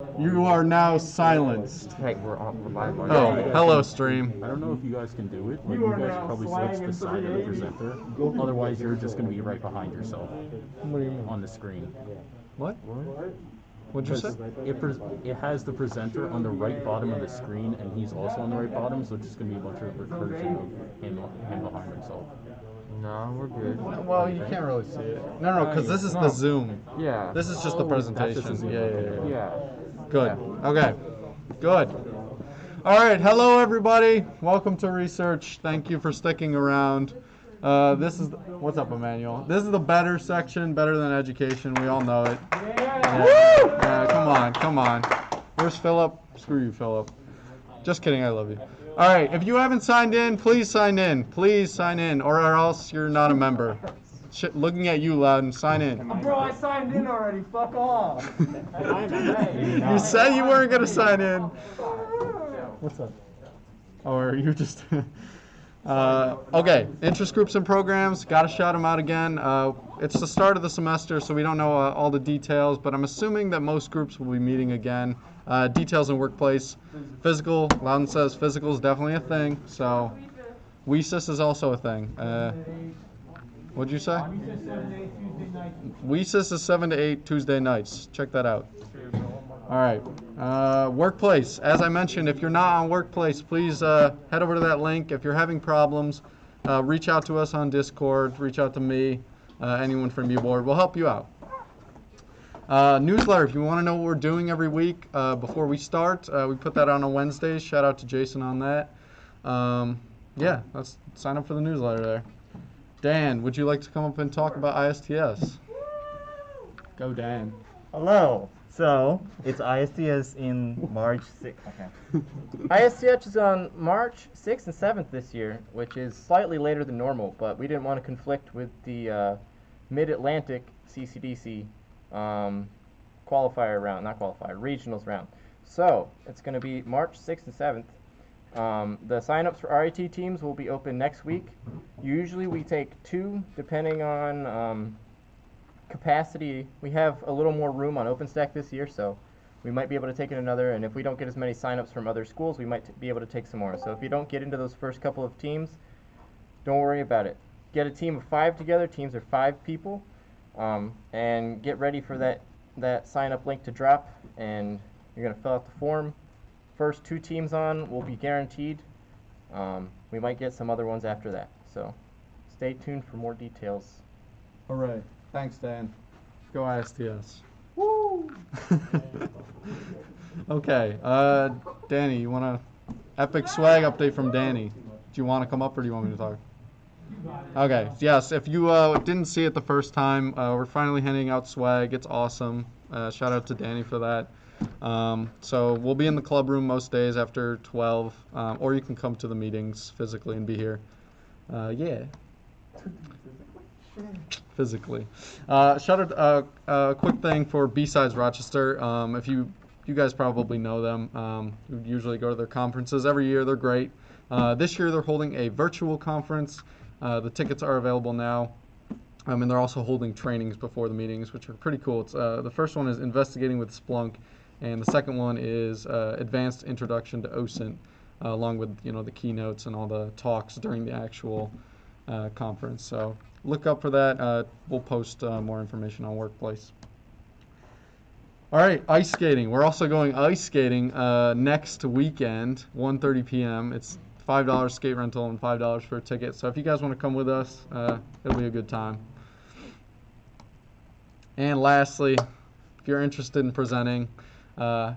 You are now silenced. Hey, we're live on. Oh, hello, stream. I don't know if you guys can do it, but you guys should probably switch the side of the presenter. Otherwise, you're just going to be right behind yourself What do you mean? on the screen. What? What'd you say? It has the presenter on the right bottom of the screen, and he's also on the right bottom, so it's just going to be a bunch of recursion of him behind himself. No, we're good. Well, you can't really see it. No, because this is the Zoom. Yeah. This is just the presentation. That's just the Zoom. Yeah. Yeah. Good. Okay. Good. All right. Hello, everybody. Welcome to research. Thank you for sticking around. This is what's up, Emmanuel? This is the better section, better than education. We all know it. Yeah. Come on. Where's Philip? Screw you, Philip. Just kidding. I love you. All right. If you haven't signed in, please sign in. Please sign in, or else you're not a member. Looking at you, Loudon. Sign in. Bro, I signed in already. Fuck off. You said you weren't gonna sign in. What's up? Or you just okay. Interest groups and programs. Gotta shout them out again. It's the start of the semester, so we don't know all the details, but I'm assuming that most groups will be meeting again. Details in workplace. Physical. Loudon says physical is definitely a thing. So WESIS is also a thing. What'd you say? WESIS is 7 to 8 Tuesday nights. Check that out. All right. Workplace. As I mentioned, if you're not on Workplace, please head over to that link. If you're having problems, reach out to us on Discord. Reach out to me, anyone from U-Board. We'll help you out. Newsletter. If you want to know what we're doing every week before we start, we put that on Wednesdays. Shout out to Jason on that. Yeah, let's sign up for the newsletter there. Dan, would you like to come up and talk about ISTS? Go, Dan. Hello. So, it's ISTS in March 6th. Okay. ISTH is on March 6th and 7th this year, which is slightly later than normal, but we didn't want to conflict with the Mid-Atlantic CCDC qualifier round, not qualifier, regionals round. So, it's going to be March 6th and 7th. The sign-ups for RIT teams will be open next week. Usually we take 2, depending on capacity. We have a little more room on OpenStack this year, so we might be able to take in another, and if we don't get as many sign-ups from other schools, we might be able to take some more. So if you don't get into those first couple of teams, don't worry about it. Get a team of 5 together. Teams are 5 people, and get ready for that sign-up link to drop, and you're going to fill out the form. First 2 teams on will be guaranteed. We might get some other ones after that, so stay tuned for more details. All right. Thanks, Dan. Go ISTS. Woo! Okay. Danny, you want a epic swag update from Danny? Do you want to come up or do you want me to talk? Okay. Yes. If you didn't see it the first time, we're finally handing out swag. It's awesome. Shout out to Danny for that. So we'll be in the club room most days after 12, or you can come to the meetings physically and be here. Yeah. Physically. Shout out a quick thing for B-Sides Rochester. If you guys probably know them. We usually go to their conferences every year. They're great. This year they're holding a virtual conference. The tickets are available now. And they're also holding trainings before the meetings, which are pretty cool. It's the first one is Investigating with Splunk, and the second one is Advanced Introduction to OSINT, along with the keynotes and all the talks during the actual conference. So look up for that. We'll post more information on Workplace. All right, ice skating. We're also going ice skating next weekend, 1:30 p.m. It's $5 skate rental and $5 for a ticket. So if you guys want to come with us, it'll be a good time. And lastly, if you're interested in presenting, I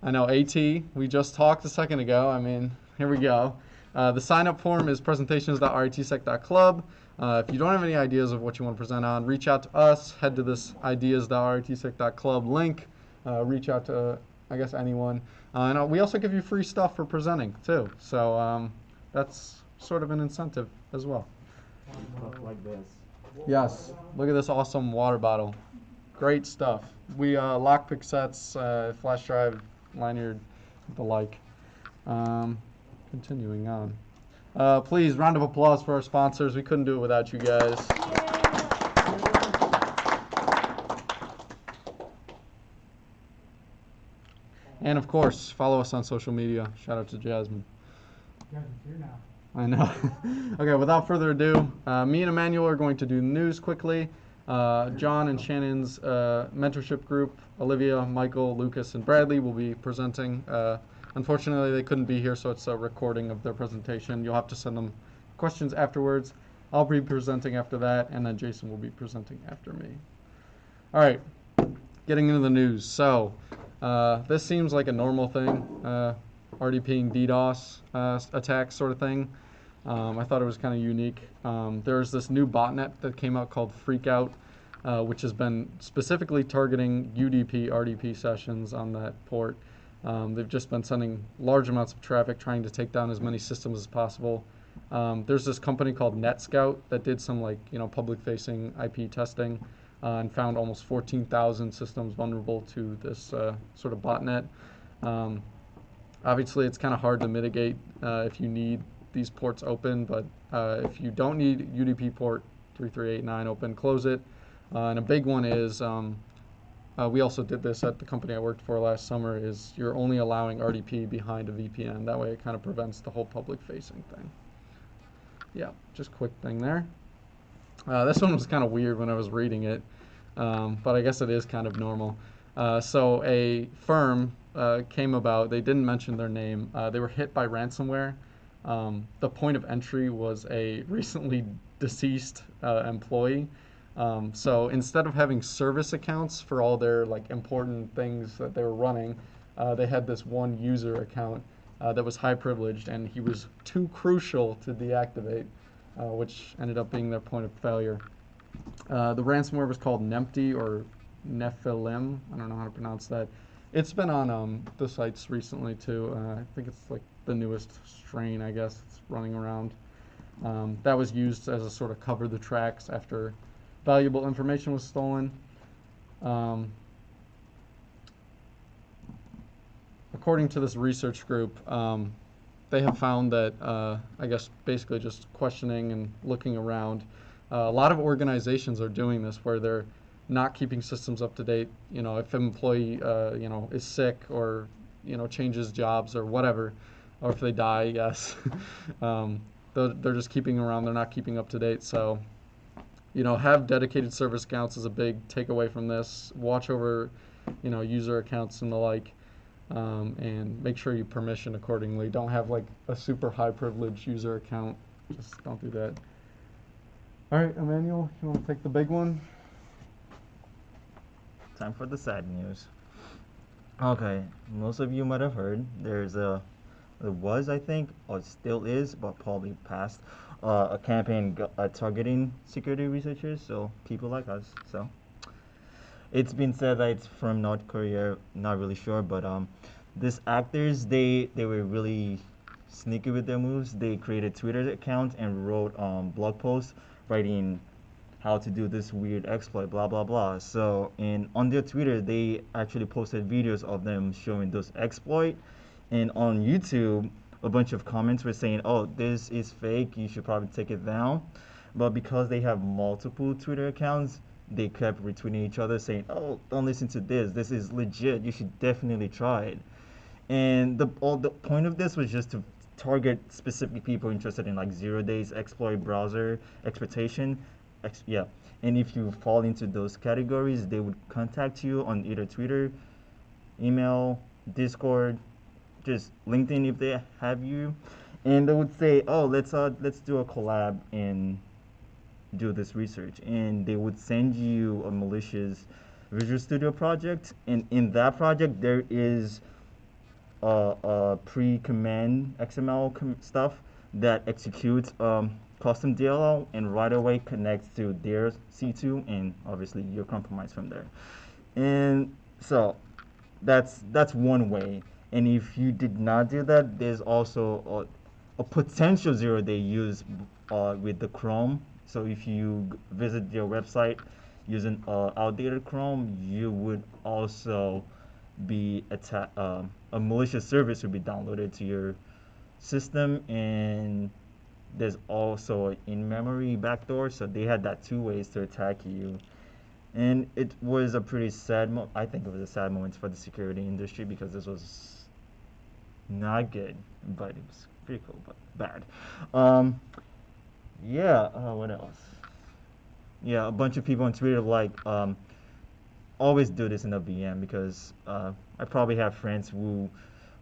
know AT, we just talked a second ago. I mean, here we go. The sign-up form is presentations.ritsec.club. If you don't have any ideas of what you want to present on, reach out to us. Head to this ideas.ritsec.club link. Reach out to, I guess, anyone. And we also give you free stuff for presenting, too. So that's sort of an incentive as well. Stuff like this. Yes. Look at this awesome water bottle. Great stuff. We lockpick sets, flash drive, lanyard, the like. Continuing on. Please, round of applause for our sponsors. We couldn't do it without you guys. And of course, follow us on social media. Shout out to Jasmine. You guys are here now. I know. Okay, without further ado, me and Emmanuel are going to do news quickly. John and Shannon's mentorship group, Olivia, Michael, Lucas, and Bradley will be presenting. Unfortunately, they couldn't be here, so it's a recording of their presentation. You'll have to send them questions afterwards. I'll be presenting after that, and then Jason will be presenting after me. All right, getting into the news. So, this seems like a normal thing, RDP and DDoS attack sort of thing. I thought it was kind of unique. There's this new botnet that came out called Freakout, which has been specifically targeting UDP, RDP sessions on that port. They've just been sending large amounts of traffic, trying to take down as many systems as possible. There's this company called NetScout that did some public-facing IP testing and found almost 14,000 systems vulnerable to this sort of botnet. Obviously, it's kind of hard to mitigate if you need these ports open, but if you don't need UDP port 3389 open, close it. And a big one is, we also did this at the company I worked for last summer, is you're only allowing RDP behind a VPN. That way it kind of prevents the whole public-facing thing. Yeah, just quick thing there. This one was kind of weird when I was reading it, but I guess it is kind of normal. So a firm came about, they didn't mention their name, they were hit by ransomware. The point of entry was a recently deceased employee. So instead of having service accounts for all their important things that they were running, they had this one user account that was high privileged, and he was too crucial to deactivate, which ended up being their point of failure. The ransomware was called Nempty or Nephilim. I don't know how to pronounce that. It's been on the sites recently too. I think it's the newest strain, I guess, it's running around. That was used as a sort of cover the tracks after valuable information was stolen. According to this research group, they have found that, I guess, basically just questioning and looking around, a lot of organizations are doing this where they're not keeping systems up to date. If an employee, is sick or, changes jobs or whatever, or if they die, yes, they're just keeping around. They're not keeping up to date. So, have dedicated service accounts is a big takeaway from this. Watch over, user accounts and the like, and make sure you permission accordingly. Don't have a super high privilege user account. Just don't do that. All right, Emmanuel, you want to take the big one? Time for the sad news. Okay, most of you might have heard there was, I think, or still is, but probably passed, a campaign targeting security researchers, so people like us. So it's been said that it's from North Korea. Not really sure, but these actors, they were really sneaky with their moves. They created Twitter account and wrote blog posts writing how to do this weird exploit, blah blah blah. So on their Twitter, they actually posted videos of them showing those exploit, and on YouTube, a bunch of comments were saying, "Oh, this is fake. You should probably take it down." But because they have multiple Twitter accounts, they kept retweeting each other, saying, "Oh, don't listen to this. This is legit. You should definitely try it." And the point of this was just to target specific people interested in 0 days exploit browser exploitation. Yeah, and if you fall into those categories, they would contact you on either Twitter, email, Discord, just LinkedIn if they have you, and they would say, "Oh, let's do a collab and do this research," and they would send you a malicious Visual Studio project, and in that project there is a pre-command XML stuff that executes custom DLL and right away connects to their C2, and obviously you're compromised from there. And so that's one way. And if you did not do that, there's also a potential 0-day use with the Chrome. So if you visit their website using outdated Chrome, you would also be a malicious service would be downloaded to your system, and there's also an in-memory backdoor. So they had that 2 ways to attack you. And it was a pretty sad I think it was a sad moment for the security industry because this was not good, but it was pretty cool, but bad. Yeah, what else? Yeah, a bunch of people on Twitter always do this in the VM because I probably have friends who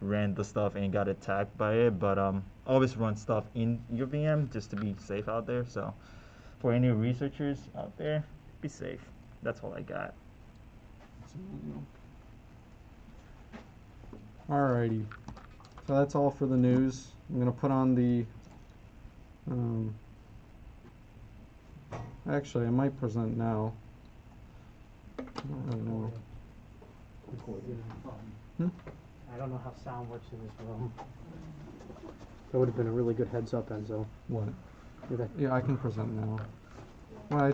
ran the stuff and got attacked by it, but always run stuff in your VM just to be safe out there. So for any researchers out there, be safe. That's all I got. Alrighty. So that's all for the news. I'm gonna put on the. Actually, I might present now. I don't really know. I don't know how sound works in this room. That would have been a really good heads up, Enzo. What? You're the Yeah, I can present now. Well,